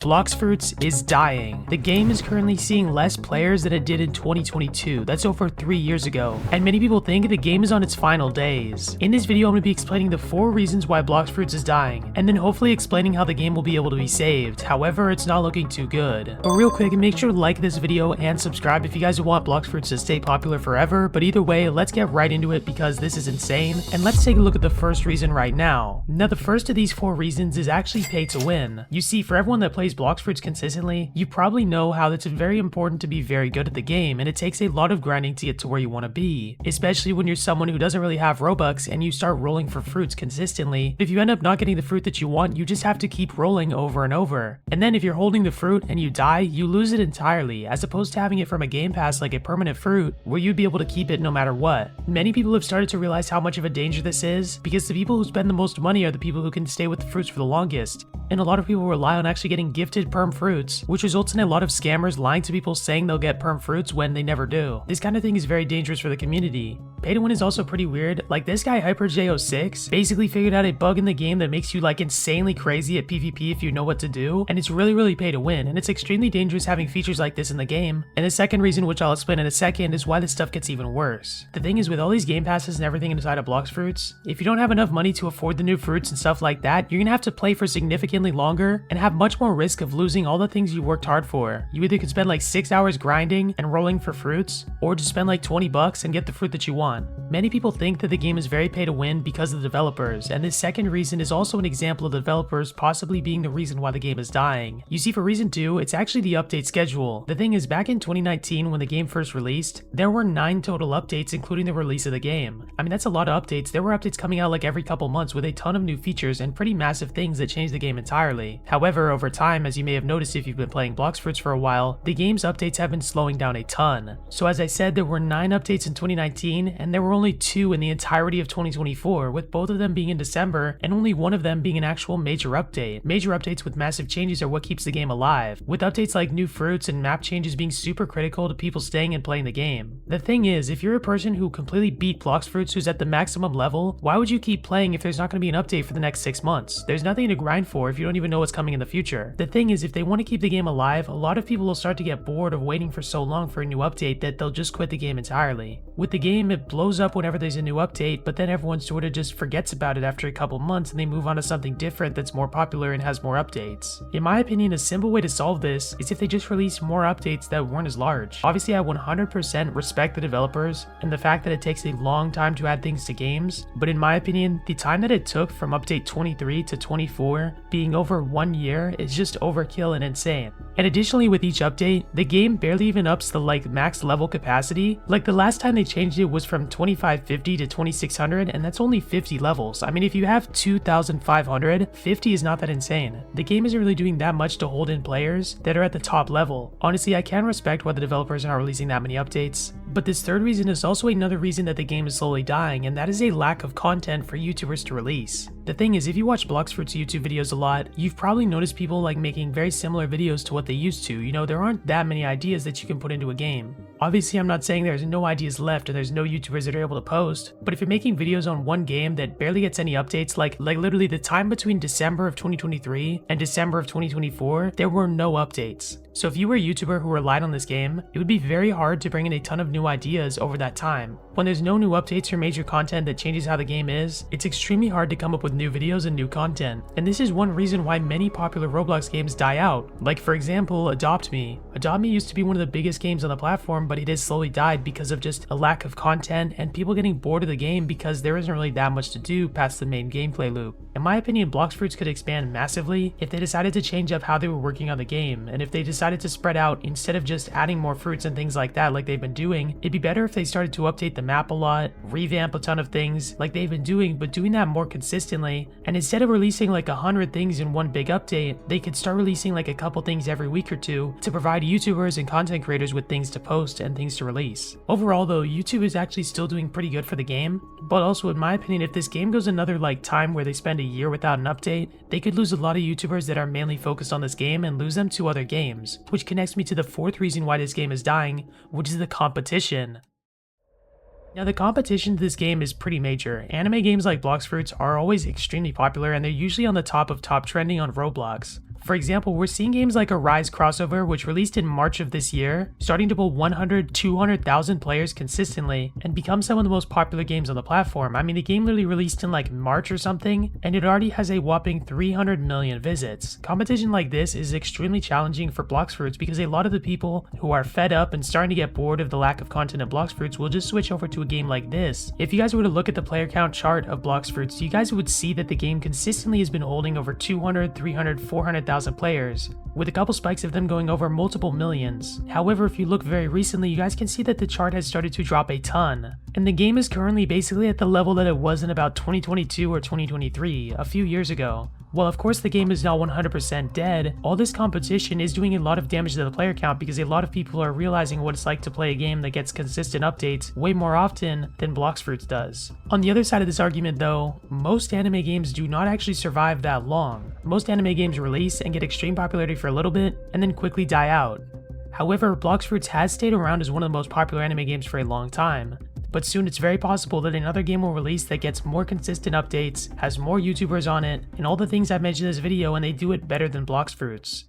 Blox Fruits is dying. The game is currently seeing less players than it did in 2022. That's over 3 years ago. And many people think the game is on its final days. In this video, I'm going to be explaining the 4 reasons why Blox Fruits is dying, and then hopefully explaining how the game will be able to be saved. However, it's not looking too good. But real quick, make sure to like this video and subscribe if you guys want Blox Fruits to stay popular forever. But either way, let's get right into it because this is insane. And let's take a look at the first reason right now. Now, the first of these 4 reasons is actually pay to win. You see, for everyone that plays Blox Fruits consistently, you probably know how it's very important to be very good at the game, and it takes a lot of grinding to get to where you want to be, especially when you're someone who doesn't really have Robux and you start rolling for fruits consistently. If you end up not getting the fruit that you want, you just have to keep rolling over and over. And then if you're holding the fruit and you die, you lose it entirely, as opposed to having it from a game pass like a permanent fruit where you'd be able to keep it no matter what. Many people have started to realize how much of a danger this is, because the people who spend the most money are the people who can stay with the fruits for the longest. And a lot of people rely on actually getting gifted perm fruits, which results in a lot of scammers lying to people saying they'll get perm fruits when they never do. This kind of thing is very dangerous for the community. Pay to win is also pretty weird. Like, this guy HyperJ06 basically figured out a bug in the game that makes you like insanely crazy at PvP if you know what to do, and it's really pay to win, and it's extremely dangerous having features like this in the game. And the second reason, which I'll explain in a second, is why this stuff gets even worse. The thing is, with all these game passes and everything inside of Blox Fruits, if you don't have enough money to afford the new fruits and stuff like that, you're gonna have to play for significantly longer and have much more risk of losing all the things you worked hard for. You either could spend like 6 hours grinding and rolling for fruits, or just spend like 20 bucks and get the fruit that you want. Many people think that the game is very pay to win because of the developers, and this second reason is also an example of the developers possibly being the reason why the game is dying. You see, for reason 2, it's actually the update schedule. The thing is, back in 2019 when the game first released, there were 9 total updates including the release of the game. I mean, that's a lot of updates. There were updates coming out like every couple months with a ton of new features and pretty massive things that changed the game entirely. However, over time, as you may have noticed if you've been playing Blox Fruits for a while, the game's updates have been slowing down a ton. So as I said, there were 9 updates in 2019, and there were only 2 in the entirety of 2024, with both of them being in December and only one of them being an actual major update. Major updates with massive changes are what keeps the game alive, with updates like new fruits and map changes being super critical to people staying and playing the game. The thing is, if you're a person who completely beat Blox Fruits who's at the maximum level, why would you keep playing if there's not going to be an update for the next 6 months? There's nothing to grind for if you don't even know what's coming in the future. The thing is, if they want to keep the game alive, a lot of people will start to get bored of waiting for so long for a new update that they'll just quit the game entirely. With the game, it blows up whenever there's a new update, but then everyone sort of just forgets about it after a couple months and they move on to something different that's more popular and has more updates. In my opinion, a simple way to solve this is if they just release more updates that weren't as large. Obviously, I 100% respect the developers and the fact that it takes a long time to add things to games, but in my opinion, the time that it took from update 23 to 24 being over 1 year is just overkill and insane. And additionally, with each update, the game barely even ups the max level capacity. Like, the last time they changed it was from 2550 to 2600, and that's only 50 levels. I mean, if you have 2500, 50 is not that insane. The game isn't really doing that much to hold in players that are at the top level. Honestly, I can respect why the developers are not releasing that many updates. But this third reason is also another reason that the game is slowly dying, and that is a lack of content for YouTubers to release. The thing is, if you watch Blox Fruits YouTube videos a lot, you've probably noticed people making very similar videos to what they used to. You know, there aren't that many ideas that you can put into a game. Obviously, I'm not saying there's no ideas left or there's no YouTubers that are able to post, but if you're making videos on one game that barely gets any updates, like literally the time between December of 2023 and December of 2024, there were no updates. So if you were a YouTuber who relied on this game, it would be very hard to bring in a ton of new ideas over that time. When there's no new updates or major content that changes how the game is, it's extremely hard to come up with new videos and new content. And this is one reason why many popular Roblox games die out. Like, for example, Adopt Me. Adopt Me used to be one of the biggest games on the platform, but it has slowly died because of just a lack of content and people getting bored of the game because there isn't really that much to do past the main gameplay loop. In my opinion, Blox Fruits could expand massively if they decided to change up how they were working on the game, and if they decided to spread out instead of just adding more fruits and things like that like they've been doing. It'd be better if they started to update the map a lot, revamp a ton of things like they've been doing, but doing that more consistently. And instead of releasing like 100 things in one big update, they could start releasing like a couple things every week or two to provide YouTubers and content creators with things to post and things to release. Overall though, YouTube is actually still doing pretty good for the game, but also in my opinion, if this game goes another time where they spend a year without an update, they could lose a lot of YouTubers that are mainly focused on this game and lose them to other games, which connects me to the 4th reason why this game is dying, which is the competition. Now, the competition to this game is pretty major. Anime games like Blox Fruits are always extremely popular, and they're usually on the top of top trending on Roblox. For example, we're seeing games like Arise Crossover, which released in March of this year, starting to pull 100, 200,000 players consistently and become some of the most popular games on the platform. I mean, the game literally released in like March or something, and it already has a whopping 300 million visits. Competition like this is extremely challenging for Blox Fruits because a lot of the people who are fed up and starting to get bored of the lack of content in Blox Fruits will just switch over to a game like this. If you guys were to look at the player count chart of Blox Fruits, you guys would see that the game consistently has been holding over 200, 300, 400,000 players, with a couple spikes of them going over multiple millions. However, if you look very recently, you guys can see that the chart has started to drop a ton, and the game is currently basically at the level that it was in about 2022 or 2023, a few years ago. While of course the game is now 100% dead, all this competition is doing a lot of damage to the player count because a lot of people are realizing what it's like to play a game that gets consistent updates way more often than Blox Fruits does. On the other side of this argument though, most anime games do not actually survive that long. Most anime games release and get extreme popularity for a little bit and then quickly die out. However, Blox Fruits has stayed around as one of the most popular anime games for a long time. But soon it's very possible that another game will release that gets more consistent updates, has more YouTubers on it, and all the things I've mentioned in this video, and they do it better than Blox Fruits.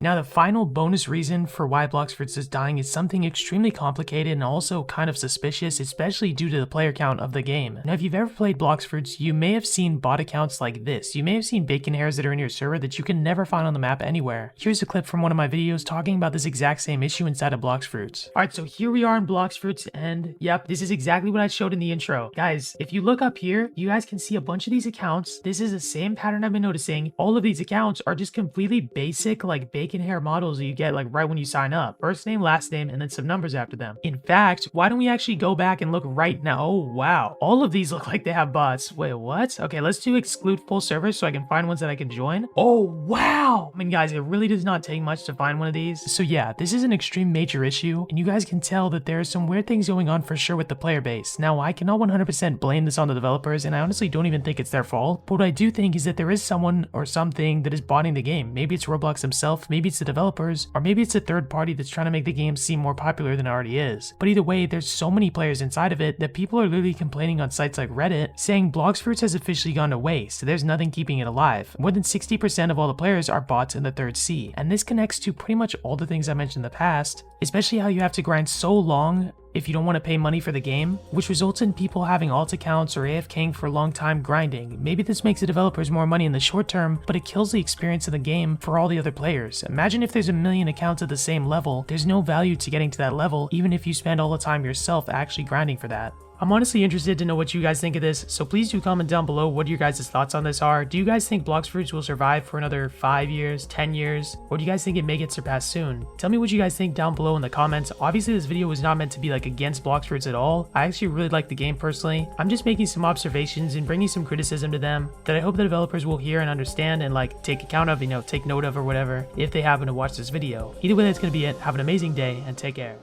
Now, the final bonus reason for why Blox Fruits is dying is something extremely complicated and also kind of suspicious, especially due to the player count of the game. Now, if you've ever played Blox Fruits, you may have seen bot accounts like this. You may have seen bacon hairs that are in your server that you can never find on the map anywhere. Here's a clip from one of my videos talking about this exact same issue inside of Blox Fruits. Alright, so here we are in Blox Fruits, and yep, this is exactly what I showed in the intro. Guys, if you look up here, you guys can see a bunch of these accounts. This is the same pattern I've been noticing. All of these accounts are just completely basic, like bacon hair models that you get like right when you sign up. First name, last name, and then some numbers after them. In fact, why don't we actually go back and look right now? Oh, wow. All of these look like they have bots. Wait, what? Okay, let's do exclude full servers so I can find ones that I can join. Oh, wow. I mean, guys, it really does not take much to find one of these. So yeah, this is an extreme major issue, and you guys can tell that there are some weird things going on for sure with the player base. Now, I cannot 100% blame this on the developers, and I honestly don't even think it's their fault. But what I do think is that there is someone or something that is botting the game. Maybe it's Roblox himself, maybe it's the developers, or maybe it's a third party that's trying to make the game seem more popular than it already is. But either way, there's so many players inside of it that people are literally complaining on sites like Reddit, saying Blox Fruits has officially gone to waste, so there's nothing keeping it alive. More than 60% of all the players are bots in the third C, and this connects to pretty much all the things I mentioned in the past, especially how you have to grind so long if you don't want to pay money for the game, which results in people having alt accounts or AFKing for a long time grinding. Maybe this makes the developers more money in the short term, but it kills the experience of the game for all the other players. Imagine if there's a million accounts at the same level, there's no value to getting to that level, even if you spend all the time yourself actually grinding for that. I'm honestly interested to know what you guys think of this, so please do comment down below what your guys' thoughts on this are. Do you guys think Blox Fruits will survive for another 5 years, 10 years, or do you guys think it may get surpassed soon? Tell me what you guys think down below in the comments. Obviously, this video was not meant to be like against Blox Fruits at all. I actually really like the game personally. I'm just making some observations and bringing some criticism to them that I hope the developers will hear and understand and like take account of, take note of or whatever if they happen to watch this video. Either way, that's gonna be it. Have an amazing day and take care.